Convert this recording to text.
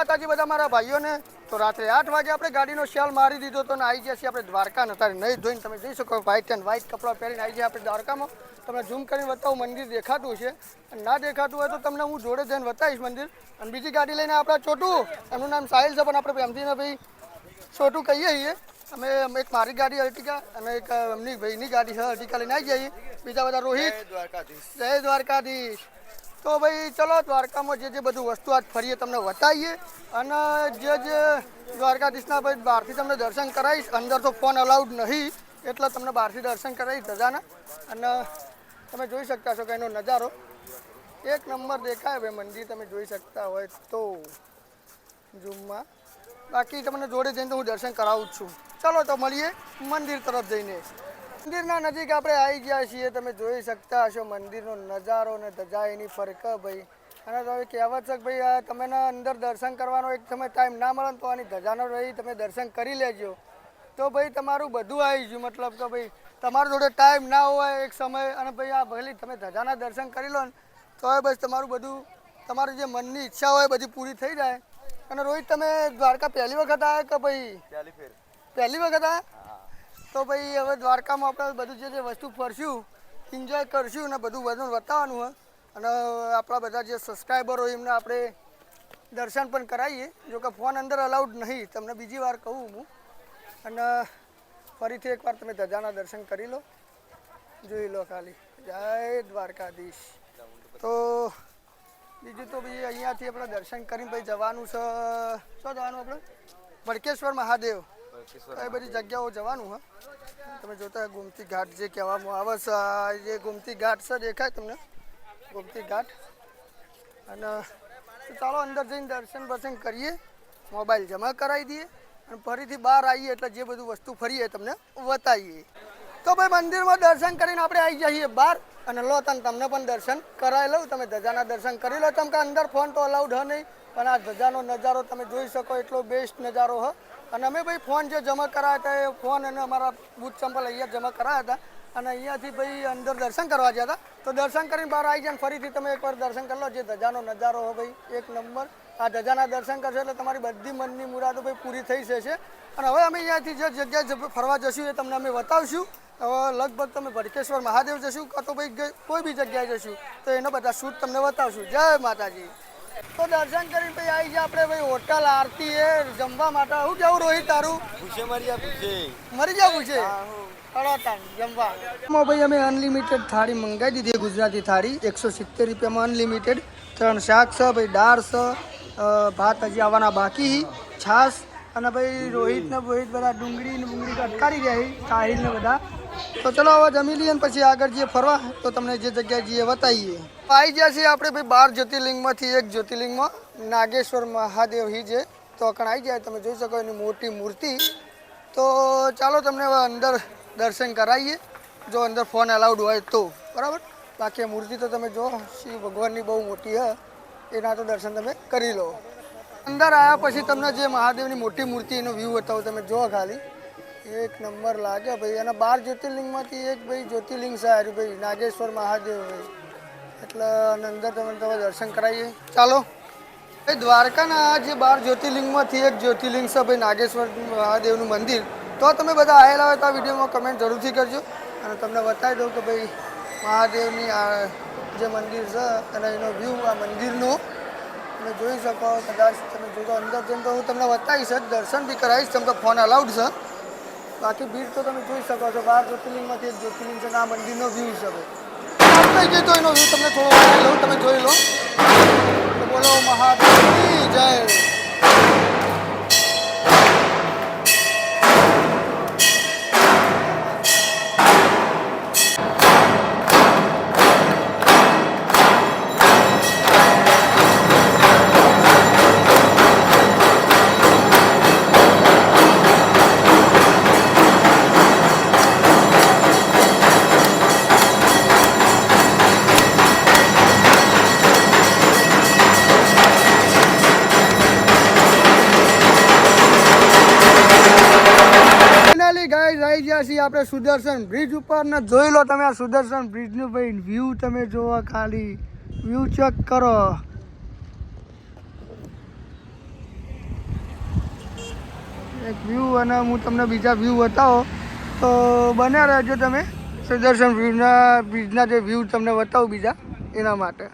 માતાજી બધા મારા ભાઈઓને. તો રાત્રે 8 વાગે આપણે ગાડીનો શેલ મારી દીધો તો ને આવી ગયા છીએ આપણે દ્વારકા. અત્યારે નહીં ધોઈને તમે જોઈ શકો વ્હાઇટ એન્ડ વ્હાઇટ કપડાં પહેરીને આવી ગયા આપણે દ્વારકામાં. તમને ઝૂમ કરીને બતાવું મંદિર દેખાતું છે, અને ના દેખાતું હોય તો તમને હું જોડે જઈને બતાવીશ મંદિર. અને બીજી ગાડી લઈને આપણા છોટું, એમનું નામ સાહિલ છે પણ આપણે પ્રેમથીને ભાઈ છોટું કહીએ છીએ. અમે એક મારી ગાડી અર્ટિકા અને એક એમની ભાઈની ગાડી છે અર્ટિકા લઈને આવી જઈએ. બીજા બધા રોહિત. જય દ્વારકાધીશ. તો ભાઈ ચલો દ્વારકામાં જે બધું વસ્તુ આજ ફરીએ તમને બતાવીએ. અને જે દ્વારકાધીશના ભાઈ બહારથી તમને દર્શન કરાવીશ. અંદર તો ફોન અલાઉડ નહીં એટલે તમને બહારથી દર્શન કરાવીશ ધજાના. અને તમે જોઈ શકતા છો કે એનો નજારો એક નંબર દેખાય ભાઈ. મંદિર તમે જોઈ શકતા હોય તો ઝૂમમાં. બાકી તમને જોડે જઈને તો હું દર્શન કરાવું જ છું. ચલો તો મળીએ મંદિર તરફ જઈને. મંદિરના નજીક આપણે આવી ગયા છીએ. તમે જોઈ શકતા હશો મંદિરનો નજારો ને ધજા એની ફરક ભાઈ. અને તમે કહેવત છે કે ભાઈ તમે અંદર દર્શન કરવાનો એક સમય ટાઈમ ના મળે તો આની ધજાનો રહી તમે દર્શન કરી લેજો. તો ભાઈ તમારું બધું આવી ગયું. મતલબ કે ભાઈ તમારા જોડે ટાઈમ ના હોય એક સમય અને ભાઈ આ ભલે તમે ધજાના દર્શન કરી લો ને તો હવે બસ તમારું બધું તમારી જે મનની ઈચ્છા હોય બધી પૂરી થઈ જાય. અને રોહિત તમે દ્વારકા પહેલી વખત આવ્યા કે ભાઈ પહેલી વખત આવ્યા? તો ભાઈ હવે દ્વારકામાં આપણે બધું જે વસ્તુ ફરશું એન્જોય કરશું ને બધું બતાવવાનું હોય. અને આપણા બધા જે સબસ્ક્રાઈબરો એમને આપણે દર્શન પણ કરાવીએ. જો કે ફોન અંદર અલાઉડ નહીં, તમને બીજી વાર કહું હું. અને ફરીથી એકવાર તમે ધજાના દર્શન કરી લો, જોઈ લો ખાલી. જય દ્વારકાધીશ. તો બીજું તો ભાઈ અહીંયાથી આપણે દર્શન કરીને ભાઈ જવાનું છે. શું જવાનું આપણે? ભડકેશ્વર મહાદેવ. એ બધી જગ્યાઓ જવાનું હા. તમે જોતા ગોમતી ઘાટ જે કહેવામાં આવે છે, જે ગોમતી ઘાટ છે દેખાય તમને ગોમતી ઘાટ. અને ચાલો અંદર જઈને દર્શન કરીએ, મોબાઈલ જમા કરાવી દઈએ અને ફરીથી બહાર આવીએ એટલે જે બધું વસ્તુ ફરીએ તમને બતાવીએ. તો ભાઈ મંદિરમાં દર્શન કરીને આપણે આવી જઈએ બહાર. અને લો તમને પણ દર્શન કરાવી લઉં. તમે ધજાના દર્શન કરી લો. તમે કે અંદર ફોન તો અલાઉડ હ નહીં, પણ આ ધજાનો નજારો તમે જોઈ શકો એટલો બેસ્ટ નજારો હ. અને અમે ભાઈ ફોન જે જમા કરાયા હતા એ ફોન અને અમારા બૂટ ચંપલ અહીંયા જમા કરાયા હતા. અને અહીંયાથી ભાઈ અંદર દર્શન કરવા ગયા હતા. તો દર્શન કરીને બહાર આવી જાય ફરીથી તમે એકવાર દર્શન કરી લો. જે ધજાનો નજારો હોય ભાઈ એક નંબર. આ ધજાના દર્શન કરશો એટલે તમારી બધી મનની મુરાદો ભાઈ પૂરી થઈ જશે. અને હવે અમે અહીંયાથી જે જગ્યાએ ફરવા જશું એ તમને અમે બતાવશું. હવે લગભગ તમે ભડકેશ્વર મહાદેવ જશું કાં તો ભાઈ કોઈ બી જગ્યાએ જશું તો એનો બધા શૂટ તમને બતાવશું. જય માતાજી. તો દર્શન કરીને ભાઈ આવી જાય આપણે ભાઈ હોટલ આરતી એ જમવા માટે. શું કેવું રોહિત તારું? મરી જાવ પૂછે જમવા ભાઈ. અમે અનલિમિટેડ થાળી મંગાવી દીધી ગુજરાતી થાળી 170 રૂપિયામાં અનલિમિટેડ. 3 શાક છે ભાઈ, દાળ છે, ભાત હજી આવવાના બાકી, છાશ. અને ભાઈ રોહિત ને બધા ડુંગળી અટકારી રહ્યા સાહિલ ને બધા. તો ચલો હવે જમી લઈએ ને પછી આગળ જઈએ ફરવા. તો તમને જે જગ્યાએ જઈએ બતાવીએ. આવી ગયા છીએ આપણે ભાઈ 12 જ્યોતિર્લિંગમાંથી એક જ્યોતિર્લિંગમાં નાગેશ્વર મહાદેવ હી જે. તો અકણ આવી જાય તમે જોઈ શકો એની મોટી મૂર્તિ. તો ચાલો તમને હવે અંદર દર્શન કરાવીએ જો અંદર ફોન અલાઉડ હોય તો. બરાબર. બાકી મૂર્તિ તો તમે જો શિવ ભગવાનની બહુ મોટી છે. એના તો દર્શન તમે કરી લો. અંદર આવ્યા પછી તમને જે મહાદેવની મોટી મૂર્તિ એનો વ્યૂ બતાવો. તમે જો ખાલી એક નંબર લાગે ભાઈ. અને 12 જ્યોતિર્લિંગમાંથી એક ભાઈ જ્યોતિર્લિંગ છે ભાઈ નાગેશ્વર મહાદેવ ભાઈ. એટલે અંદર તમે દર્શન કરાવીએ. ચાલો ભાઈ દ્વારકાના જે 12 જ્યોતિર્લિંગમાંથી એક જ્યોતિર્લિંગ છે ભાઈ નાગેશ્વર મહાદેવનું મંદિર. તો તમે બધા આવેલા હોય તો આ વિડીયોમાં કમેન્ટ જરૂરથી કરજો. અને તમને બતાવી દઉં કે ભાઈ મહાદેવની આ જે મંદિર છે અને એનો વ્યૂ આ મંદિરનો તમે જોઈ શકો. કદાચ તમે જોજો અંદર જઈને તો હું તમને બતાવીશ જ, દર્શન બી કરાવીશ. કેમ કે ફોન અલાઉડ છે. બાકી ભીડ તો તમે જોઈ શકો છો. 12 જ્યોતિર્લિંગમાંથી એક જ્યોતિર્લિંગ છે. આ મંદિરનો વ્યૂ છે ભાઈ. થઈ ગઈ તો એનો વ્યૂ તમને થોડો લઉં, તમે જોઈ લો. તો બોલો મહાદેવની જય. આપણે સુદર્શન બ્રિજ ઉપર ને જોઈ લો તમે આ સુદર્શન બ્રિજનું ભાઈ વ્યૂ તમે જોવો ખાલી. વ્યૂ ચેક કરો. એક વ્યૂ અને હું તમને બીજા વ્યૂ બતાવો તો બન્યા રહેજો તમે. સુદર્શન બ્રિજના જે વ્યૂ તમને બતાવું બીજા એના માટે.